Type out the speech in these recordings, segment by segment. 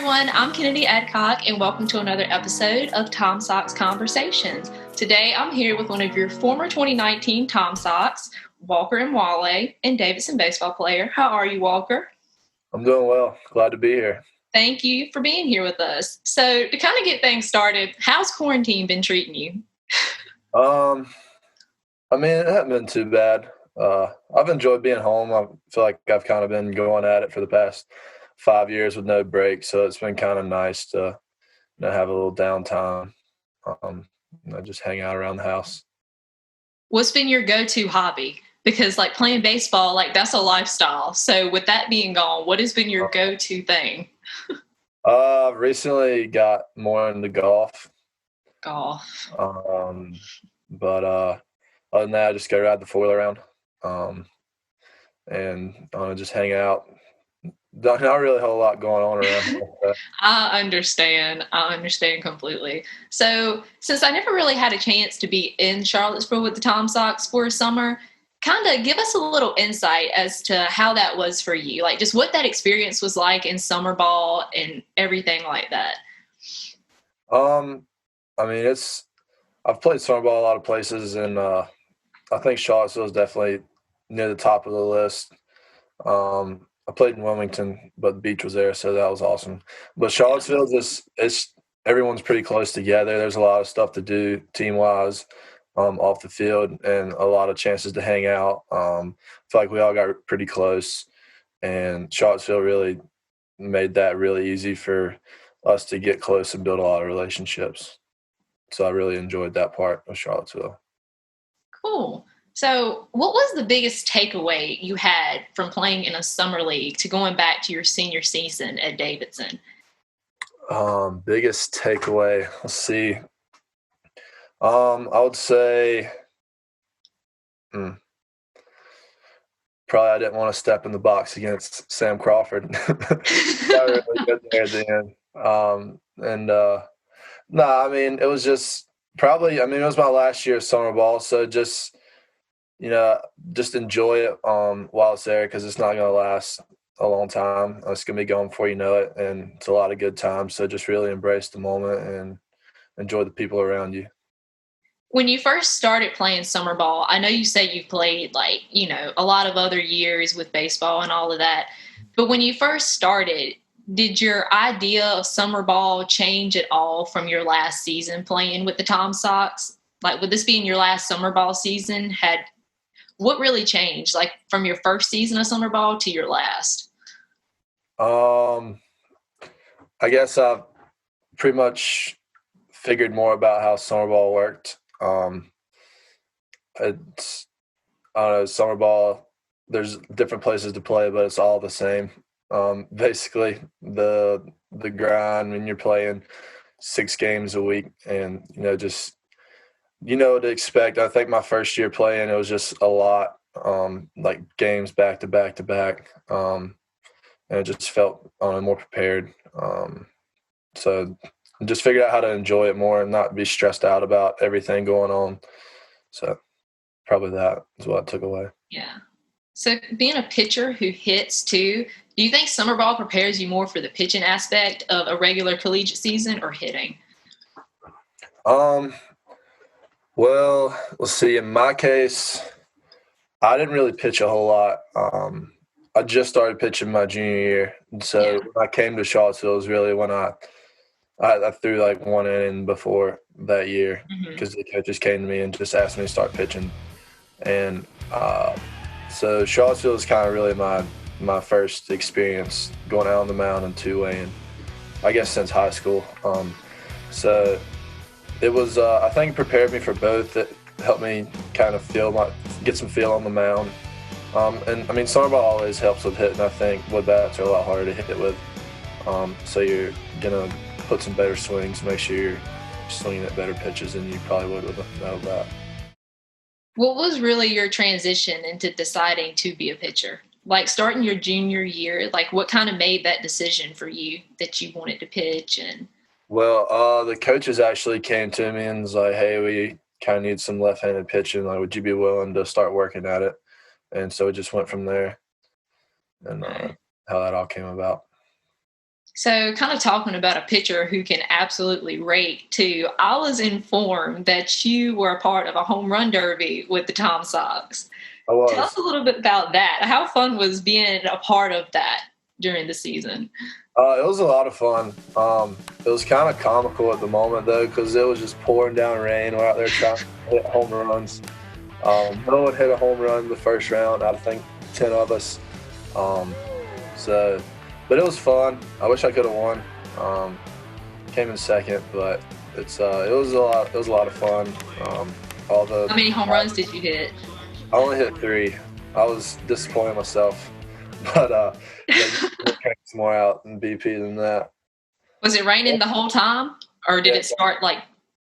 everyone, I'm Kennedy Adcock, and welcome to another episode of Tom Sox Conversations. Today, I'm here with one of your former 2019 Tom Sox, Walker Imwalle, and Davidson baseball player. How are you, Walker? I'm doing well. Glad to be here. Thank you for being here with us. So, to kind of get things started, how's quarantine been treating you? It hasn't been too bad. I've enjoyed being home. I feel like I've kind of been going at it for the past 5 years with no break, so it's been kind of nice to have a little downtime, just hang out around the house. What's been your go-to hobby? Because like playing baseball, like that's a lifestyle. So with that being gone, what has been your go-to thing? Recently got more into golf. Golf. But other than that, I just go ride the foil around, and just hang out. Not really a whole lot going on around here. I understand completely. So since I never really had a chance to be in Charlottesville with the Tom Sox for a summer, kind of give us a little insight as to how that was for you, like just what that experience was like in summer ball and everything like that. I've played summer ball a lot of places, and I think Charlottesville is definitely near the top of the list. I played in Wilmington, but the beach was there, so that was awesome. But Charlottesville, everyone's pretty close together. There's a lot of stuff to do team-wise off the field, and a lot of chances to hang out. I feel like we all got pretty close, and Charlottesville really made that really easy for us to get close and build a lot of relationships. So I really enjoyed that part of Charlottesville. Cool. So what was the biggest takeaway you had from playing in a summer league to going back to your senior season at Davidson? Biggest takeaway, let's see. I would say probably I didn't want to step in the box against Sam Crawford. Got really good there at the end. It was just probably, it was my last year of summer ball, so just enjoy it while it's there, because it's not going to last a long time. It's going to be gone before you know it, and it's a lot of good times. So just really embrace the moment and enjoy the people around you. When you first started playing summer ball, I know you say you've played a lot of other years with baseball and all of that. But when you first started, did your idea of summer ball change at all from your last season playing with the Tom Sox? Like, with this being your last summer ball season, what really changed, like from your first season of summer ball to your last? I guess I've pretty much figured more about how summer ball worked. Summer ball, there's different places to play, but it's all the same. Basically, the grind when you're playing 6 games a week, and what to expect. I think my first year playing, it was just a lot, like games back to back to back, and it just felt more prepared. So just figured out how to enjoy it more and not be stressed out about everything going on. So probably that is what I took away. Yeah. So being a pitcher who hits too, do you think summer ball prepares you more for the pitching aspect of a regular collegiate season or hitting? Well, let's see. In my case, I didn't really pitch a whole lot. I just started pitching my junior year. And so when I came to Charlottesville, it was really when I threw like one inning before that year, because the coaches came to me and just asked me to start pitching. And so Charlottesville is kind of really my first experience going out on the mound in two-way, and I guess since high school. So it was, I think, prepared me for both. It helped me kind of get some feel on the mound. Summer ball always helps with hitting. I think wood bats are a lot harder to hit with. So you're going to put some better swings, make sure you're swinging at better pitches than you probably would with a metal bat. What was really your transition into deciding to be a pitcher? Like starting your junior year, like what kind of made that decision for you that you wanted to pitch? Well, the coaches actually came to me and was like, hey, we kind of need some left-handed pitching. Like, would you be willing to start working at it? And so it just went from there, and how that all came about. So, kind of talking about a pitcher who can absolutely rake too, I was informed that you were a part of a home run derby with the Tom Sox. I Tell us was. a little bit about that. How fun was being a part of that during the season? It was a lot of fun. It was kind of comical at the moment though, because it was just pouring down rain. We're out there trying to hit home runs. No one hit a home run the first round. I think 10 of us. Um, so, but it was fun. I wish I could have won. Came in second, but it was a lot. It was a lot of fun. How many home runs did you hit? I only hit 3. I was disappointed in myself, but yeah, crank some more out in BP than that. Was it raining the whole time, or did Yeah, it start like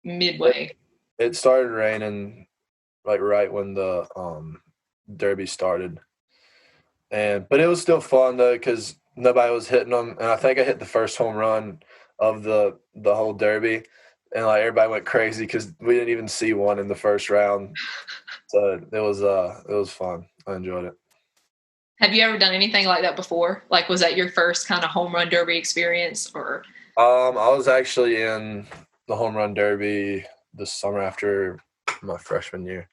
midway? it started raining like right when the derby started, but it was still fun though because nobody was hitting them, and I think I hit the first home run of the whole derby, and like everybody went crazy because we didn't even see one in the first round. So it was fun. I enjoyed it. Have you ever done anything like that before? Like, was that your first kind of home run derby experience, or? I was actually in the home run derby this summer after my freshman year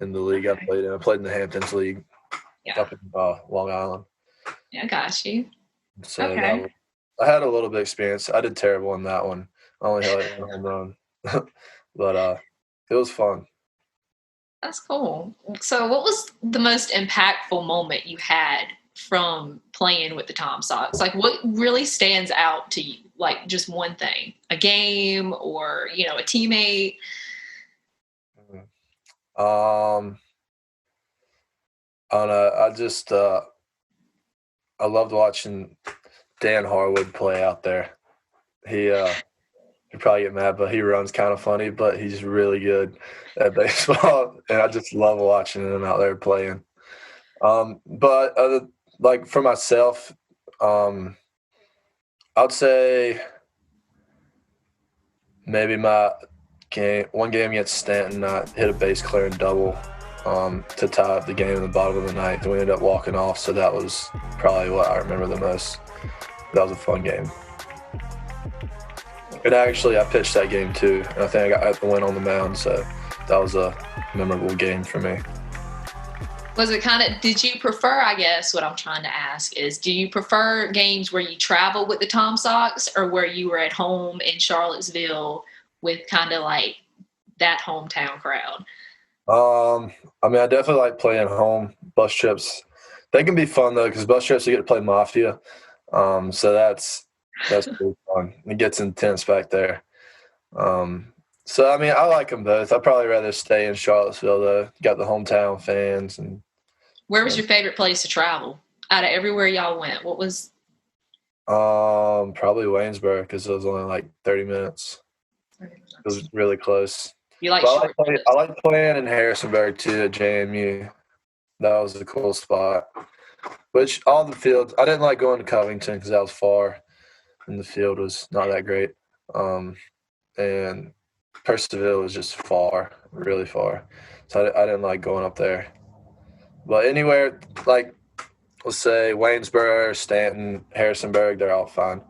in the league I Okay. played in. I played in the Hamptons League Yeah, up in Long Island. yeah, got you. So Okay, I had a little bit of experience. I did terrible in that one. I only had like one home run, but it was fun. that's cool. So, what was the most impactful moment you had from playing with the Tom Sox? Like, what really stands out to you? Like, just one thing, a game, or a teammate. Um, I don't know. I loved watching Dan Harwood play out there. He he'd probably get mad, but he runs kind of funny, but he's really good at baseball, and I just love watching him out there playing. But like for myself, um, I'd say maybe one game against Stanton, I hit a base clearing double to tie up the game in the bottom of the ninth, and we ended up walking off. So that was probably what I remember the most. That was a fun game. And actually, I pitched that game too, and I think I got the win on the mound. So that was a memorable game for me. Was it did you prefer, I guess what I'm trying to ask is, do you prefer games where you travel with the Tom Sox or where you were at home in Charlottesville with kind of like that hometown crowd? I mean, I definitely like playing home. Bus trips, they can be fun though, because bus trips you get to play Mafia. So that's pretty fun. It gets intense back there. So I mean, I like them both. I'd probably rather stay in Charlottesville though. Got the hometown fans, and Where was so your favorite place to travel out of everywhere y'all went? What was? probably Waynesburg because it was only like 30 minutes. It was really close. You like But short I trips? like playing in Harrisonburg too at JMU. That was a cool spot. Which all the fields, I didn't like going to Covington because that was far, and the field was not that great. And Percival was just far, really far. So I didn't like going up there. But anywhere like, let's say Waynesboro, Stanton, Harrisonburg, they're all fine.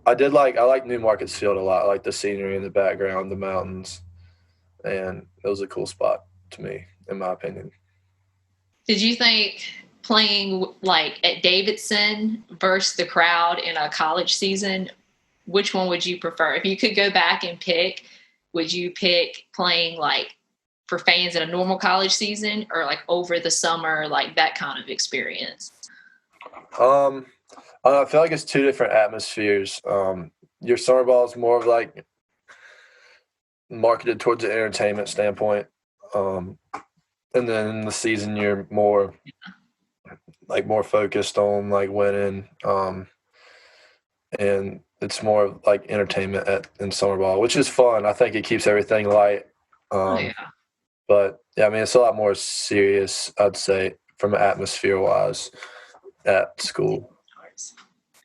I like New Markets Field a lot. I like the scenery in the background, the mountains, and it was a cool spot to me, in my opinion. Did you think playing like at Davidson versus the crowd in a college season, which one would you prefer? If you could go back and pick, would you pick playing like for fans in a normal college season or like over the summer, like that kind of experience? Um, I feel like it's two different atmospheres. Your summer ball is more of like marketed towards an entertainment standpoint, um, and then in the season you're more focused on like winning, and it's more of like entertainment in summer ball, which is fun. I think it keeps everything light. Oh, Um, yeah. but yeah, I mean it's a lot more serious, I'd say, from atmosphere wise at school.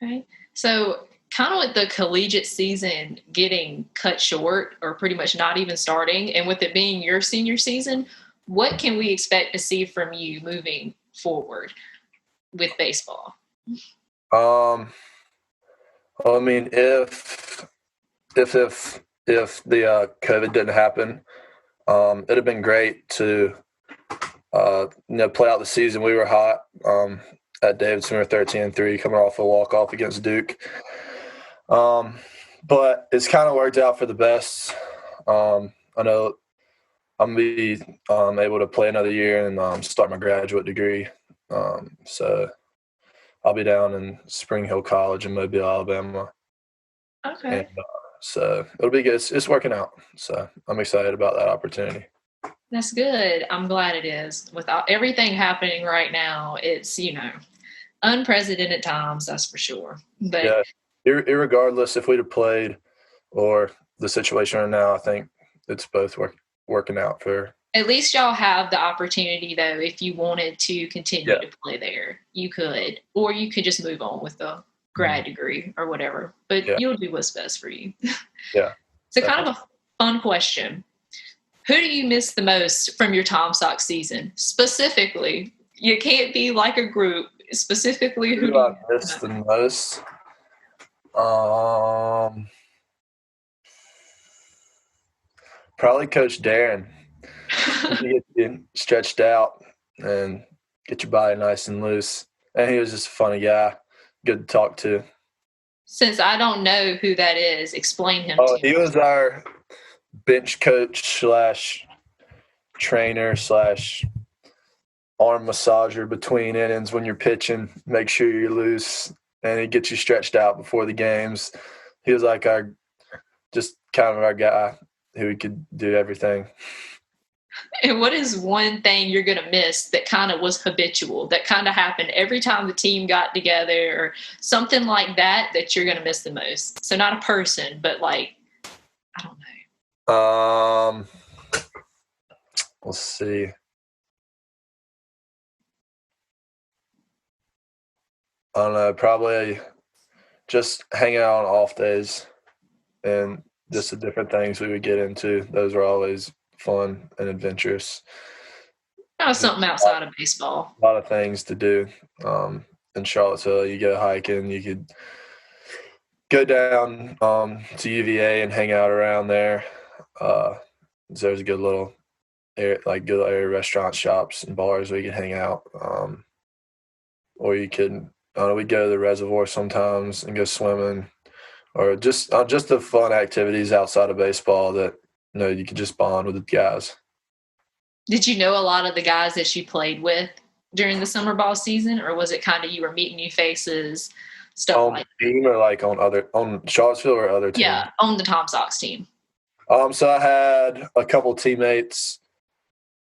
Okay. So, kind of with the collegiate season getting cut short or pretty much not even starting, and with it being your senior season, what can we expect to see from you moving forward with baseball? Um, Well, I mean, if the COVID didn't happen, it'd have been great to play out the season. We were hot at Davidson. We were 13-3, coming off a walk-off against Duke. But it's kind of worked out for the best. I know I'm going to be able to play another year and start my graduate degree. So I'll be down in Spring Hill College in Mobile, Alabama. Okay. And, so it'll be good. It's working out. So I'm excited about that opportunity. That's good. I'm glad it is. With everything happening right now, it's, unprecedented times, that's for sure. But yeah, irregardless if we'd have played or the situation right now, I think it's both working out for. At least y'all have the opportunity, though, if you wanted to continue to play there, you could. Or you could just move on with the grad degree or whatever. But you'll do what's best for you. Yeah. So kind of a fun question. Who do you miss the most from your Tom Sox season? Specifically, you can't be like a group. Specifically, who do I miss the most? Probably Coach Darren. He get you stretched out and get your body nice and loose. And he was just a funny guy, good to talk to. Since I don't know who that is, explain him to me. He was our bench coach / trainer / arm massager between innings when you're pitching. Make sure you're loose, and he gets you stretched out before the games. He was like our guy who could do everything. And what is one thing you're going to miss that kind of was habitual, that kind of happened every time the team got together or something like that you're going to miss the most? So not a person, but like, I don't know. Let's see. I don't know, probably just hanging out on off days and just the different things we would get into. Those were always fun and adventurous. Something outside of baseball. A lot of things to do. In Charlottesville, you go hiking. You could go down to UVA and hang out around there. There's a good little area restaurant shops and bars where you can hang out. Or you could we'd go to the reservoir sometimes and go swimming, or just the fun activities outside of baseball that you could just bond with the guys. Did you know a lot of the guys that you played with during the summer ball season, or was it kind of you were meeting new faces, stuff on like the team or like on Charlottesville or other teams? Yeah, on the Tom Sox team. So I had a couple teammates,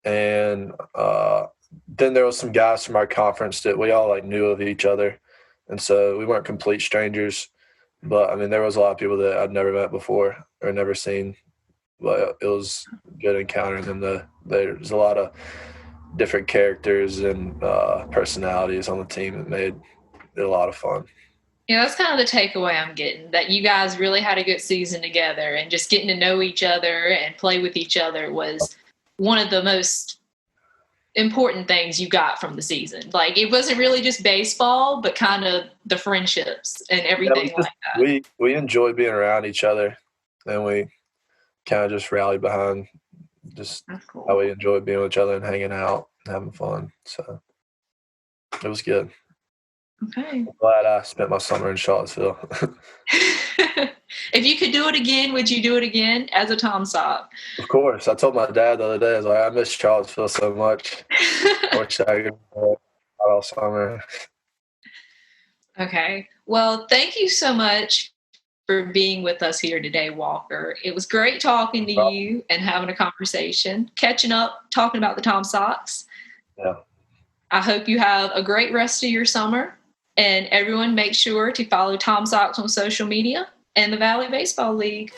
and then there was some guys from our conference that we all knew of each other, and so we weren't complete strangers. But I mean, there was a lot of people that I'd never met before or never seen. But it was good encountering them. There's a lot of different characters and personalities on the team that made it a lot of fun. Yeah, that's kind of the takeaway I'm getting, that you guys really had a good season together, and just getting to know each other and play with each other was one of the most important things you got from the season. Like, it wasn't really just baseball, but kind of the friendships and everything like that. We enjoyed being around each other, and we kind of just rallied behind just cool. How we enjoyed being with each other and hanging out and having fun. So it was good. Okay. I'm glad I spent my summer in Charlottesville. If you could do it again, would you do it again as a Tom Sox? Of course. I told my dad the other day, I was like, I miss Charlottesville so much. I wish I could go all summer. Okay. Well, thank you so much for being with us here today, Walker. It was great talking to you and having a conversation, catching up, talking about the Tom Sox. Yeah. I hope you have a great rest of your summer. And everyone, make sure to follow Tom Sox on social media and the Valley Baseball League.